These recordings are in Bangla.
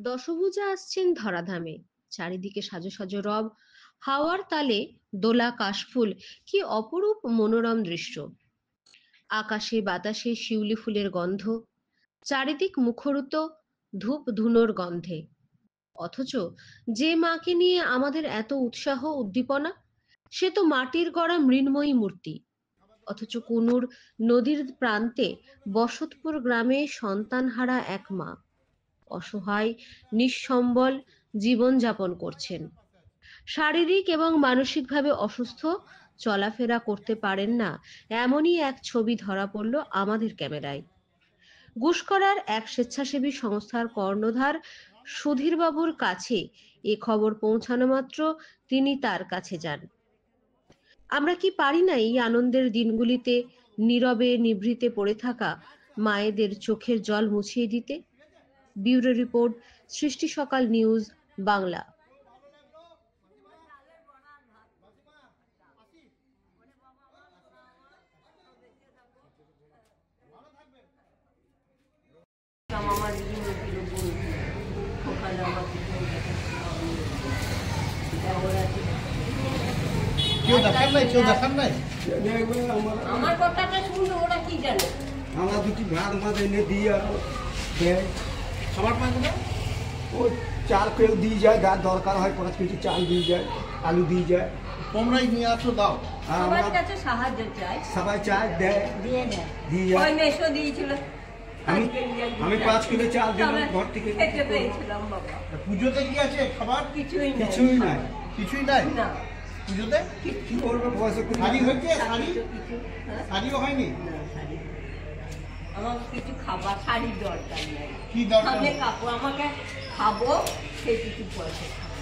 দশভূজা আসছেন ধরাধামে, চারিদিকে সাজো সাজো রব, হাওয়ার তালে দোলা কাশফুল, কি অপরূপ মনোরম দৃশ্য। আকাশে বাতাসে শিউলি ফুলের গন্ধ, চারিদিক মুখরিত ধূপ ধুনোর গন্ধে। অথচ যে মাকে নিয়ে আমাদের এত উৎসাহ উদ্দীপনা, সে তো মাটির গড়া মৃন্ময়ী মূর্তি। অথচ কুনুর নদীর প্রান্তে বসতপুর গ্রামে সন্তানহারা এক মা অসহায় নিঃসম্বল জীবন যাপন করছেন। শারীরিক এবং মানসিকভাবে অসুস্থ, চলাফেরা করতে পারেন না, এমনই এক ছবি ধরা পড়ল আমাদের ক্যামেরায়। গুসকরার এক স্বেচ্ছাসেবী সংস্থার কর্ণধার সুধীরবাবুর কাছে এ খবর পৌঁছানো মাত্র তিনি তার কাছে যান। আমরা কি পারি না এই আনন্দের দিনগুলিতে নীরবে নিভৃতে পড়ে থাকা মায়েদের চোখের জল মুছিয়ে দিতে? ব্যুরো রিপোর্ট, সৃষ্টি সকাল নিউজ বাংলা। আমার কথাটা শুনলে ওরা কি জানে? আমরা দুটি ভাত মাছ এনে দিই আর দেয়। খাবার পায় না, ও চাল কেউ দিয়ে যায়, যার দরকার হয় 5 কেজি চাল দিয়ে যায়, আলু দিয়ে যায়। তোমরাই নিয়ে আসো, দাও। আর সবার আমরা কাছে সাহায্য চাই, সবাই চাল দেয়, দিয়ে দেয়। দিয়ে যায়। ওই মেশো দিয়েছিল, আমি 5 কিলো চাল দিলাম তবে ঘর থেকে। খেতে পেয়েছিলাম বাবা। পুজোতে কি আছে খাবার? কিছুই নাই। কিছুই নাই। কিছুই নাই না, পুজোতে। কি করবে পয়সা করে? শাড়ি হয়েছে? শাড়ি কিছু হ্যাঁ? শাড়িও হয়নি। না, শাড়ি। আমার কিছু খাবার, শাড়ির দরকার নেই। কি দরকার? আমি কাপড় আমাকে খাবো, সেই কিছু পয়সা খাবো।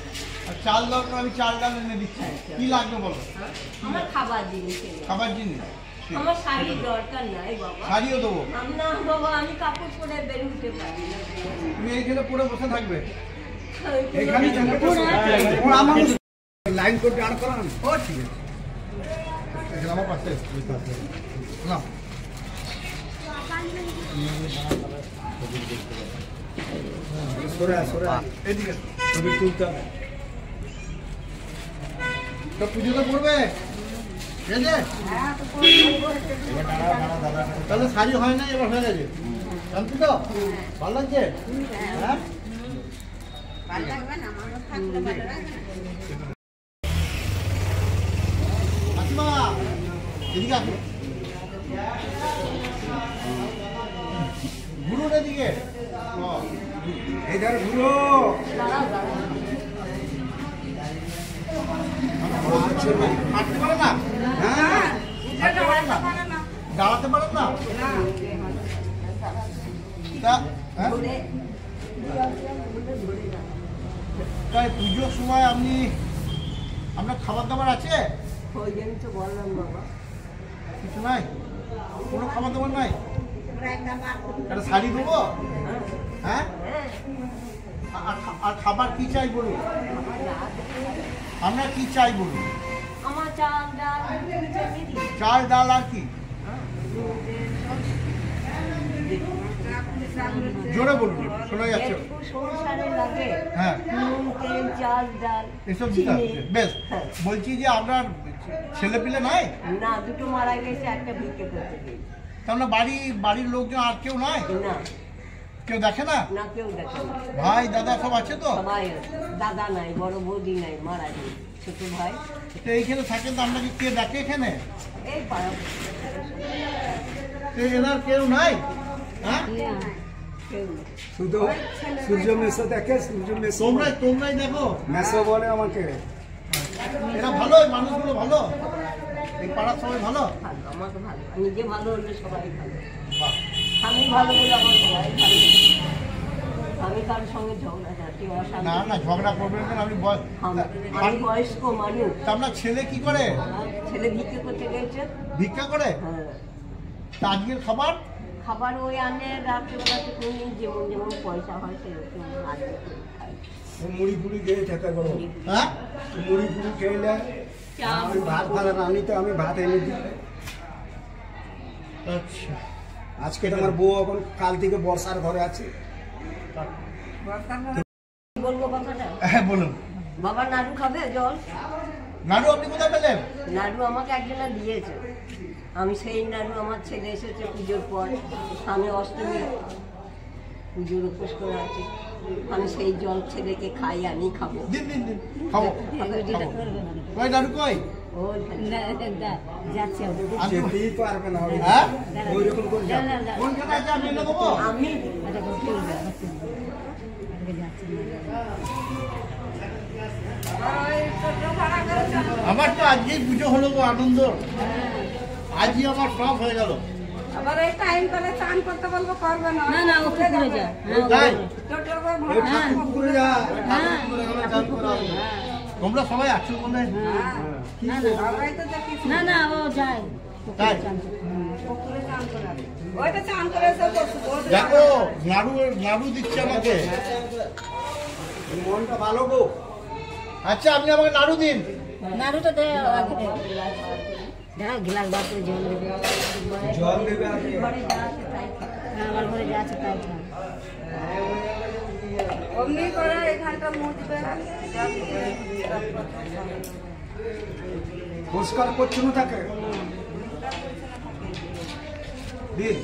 আর চাল দরকার, আমি চাল ডাল এনে দিচ্ছি। কি লাগবে বলো? হ্যাঁ? আমার খাবার জিনিস এনে। খাবার জিনিস। আমার শাড়ির দরকার নাই বাবা। শাড়িও দেবো। না বাবা, আমি কাপড় পরে বেরোতে পারি না। তুমি এইখানে পরে বসে থাকবে। এখানে আমার লাইন করে দাঁড় করান। ও ঠিক আছে, এখানে আমার পাশে না। সরে এদিকে ছবি তুলতে হবে। তো পুজোতে পড়বে, ঠিক আছে? তাহলে শাড়ি হয় না, এবার হয়ে গেছে। জানতি তো ভালো লাগছে? হ্যাঁ, কাকিমা এদিকে আসো, ঘুরুন এদিকে। এই ধারে ঘুরো। হাঁটতে পারে না? হ্যাঁ, হাঁটতে পারে না? দাঁড়াতে পারেন না? তা হ্যাঁ? তাই পুজোর সময় আপনার খাবার দাবার আছে? ওই জন্য তো বললাম বাবা। কিছু নাই, কোনো খাবার দাবার নাই? একটা শাড়ি দেবো? হ্যাঁ, আর খাবার কি চাই বলুন, আমরা কি চাই বলুন? আমার চাল ডাল চাল ডাল আর কি? জোরে বলুন, শোনা যাচ্ছে। সংসারে লাগে হ্যাঁ, নুন তেল চাল ডাল এসব দিতে চিনি। হবে। বেশ, বলছি যে আপনার ছেলে পিলে নাই? না, দুটো মারা গেছে, একটা ভিক্ষে করতে দিই। তাহলে বাড়ির লোকজন আর কেউ নাই? না, কেউ দেখে না? না কেউ দেখে না। ভাই দাদা সব আছে তো? সবাই আছে। দাদা নাই, বড় বৌদি নাই, মারা গেছে। ছোট ভাই তো এইখানে থাকেন, তো আপনাকে কে দেখে এখানে? এই পাড়া তো এনার কেউ নাই? হ্যাঁ, কেউ নেই। শুধু সূর্য মেসো দেখে, সূর্য মেসো তোমরাই দেখো। মেসো বলে আমাকে। এরা ভালো, এই মানুষগুলো ভালো, এই পাড়ার সবাই ভালো। ভালো, আমাকে ভালো, নিজে ভালো হলে সবাই ভালো। বাহ, আমি ভালো বলে আমার সবাই ভালো। আমি কার সঙ্গে ঝগড়া ঝাঁটি না না ঝগড়া করবেন কেন? আমি বয়স্ক মানুষ। তা আপনার ছেলে কি করে? আমার ছেলে ভিক্ষে করতে গেছে। ভিক্ষা করে? হ্যাঁ, তা আজকের খাবার? খাবার ওই আনে রাত্রেবেলাতে কোন যেমন যেমন পয়সা হয় সেরকম আজকে করে খাই। মুড়ি ফুড়ি খেয়ে খেতে করো। হ্যাঁ, মুড়ি ফুড়ি খেলে আমি ভাত ভাত রানি, তো আমি ভাত এনে দিই। আচ্ছা, আজকে আমার বউ এখন কাল থেকে বর্ষার ঘরে আছে। বলবো কথাটা? হ্যাঁ বলুন। বাবা নাড়ু খাবে জল? নাড়ু আপনি কোথায় পেলেন? নাড়ু আমাকে একজনা দিয়েছে, আমি সেই নাড়ু, আমার ছেলে এসেছে পুজোর পর, আমি অষ্টমী পুজোর উপোস করে আছি, আমি সেই জল ছেলেকে খাই, আমি খাবো। দিন দিন দিন খাবো। কই নাড়ু কই? ও যাচ্ছে যেতেই পারবে না হবে। হ্যাঁ ওই রকম করে যাও। কোনখানে আছে আমি এনে দেবো? আমি আমার তো আজকেই পুজো হলো গো, আনন্দ। আজই আমার সব হয়ে গেল। আবার এই টাইম করে চান করতে বলবো, করবে না। না না ও পুকুরে যা, তাই? টোটোর করে ওই ঠাকুর পুকুরে যা। ঠাকুর পুকুরে গেলে চান করা হবে। তোমরা সবাই আছো বলে সবাই তো দেখি না না ও যায় তাই পুকুরে চান করাবে। ওইটা চান করে এসে বসে বসে দেখো নাড়ু নাড়ু দিচ্ছে আমাকে। মনটা ভালো গো। আচ্ছা আপনি আমাকে নাড়ু দিন। নাড়ুটা দে, দাঁড়াও গিলাস বার করে জল দেবে। জল দেবে আগে। ঘরে যা আছে তাই খা। হ্যাঁ আমার ঘরে যা আছে তাই খা। অমনি করে এখানটা মুছবে। পরিষ্কার পরিচ্ছন্ন থাকে। দিন।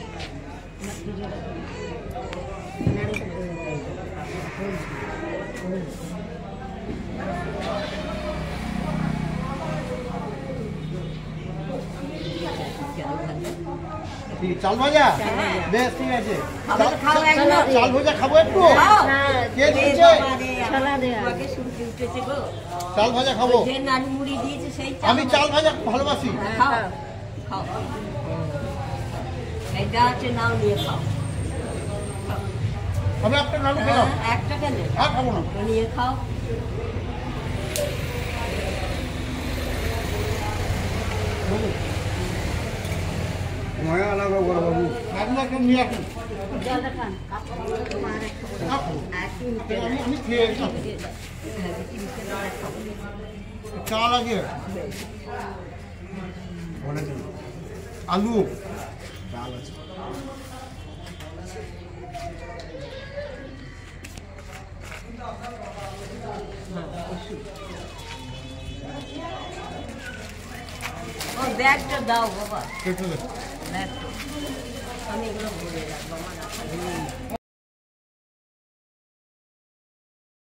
কি চাল ভাজা? বেশ ঠিক আছে। খাও একদম। চাল ভাজা খাবো একটু? কে দিচ্ছে? ছলা দেয়া। তোমাকে শুনতে উঠেছে গো। চাল ভাজা খাবো। যে নাড়ু মুড়ি দিয়েছে সেই আমি চাল ভাজা ভালোবাসি। খাও খাও। এটা আছে, নাও নিয়ে খাও। আমি একটা নাড়ু খেলাম। একটা কেন? আর খাবো না। নিয়ে খাও। মায়া লাগো বড় বাবু। নাড়ু একটা নিয়ে আসুন। জলটা খান। খাবো। আমি খেয়ে খাবো। চাল আছে, অনেক আলু, চাল আছে। ও ব্যাগটা দাও বাবা, কেটে দে। ব্যাগটা। আমি এগুলো ভরে রাখবো, আমার রাখা নেই।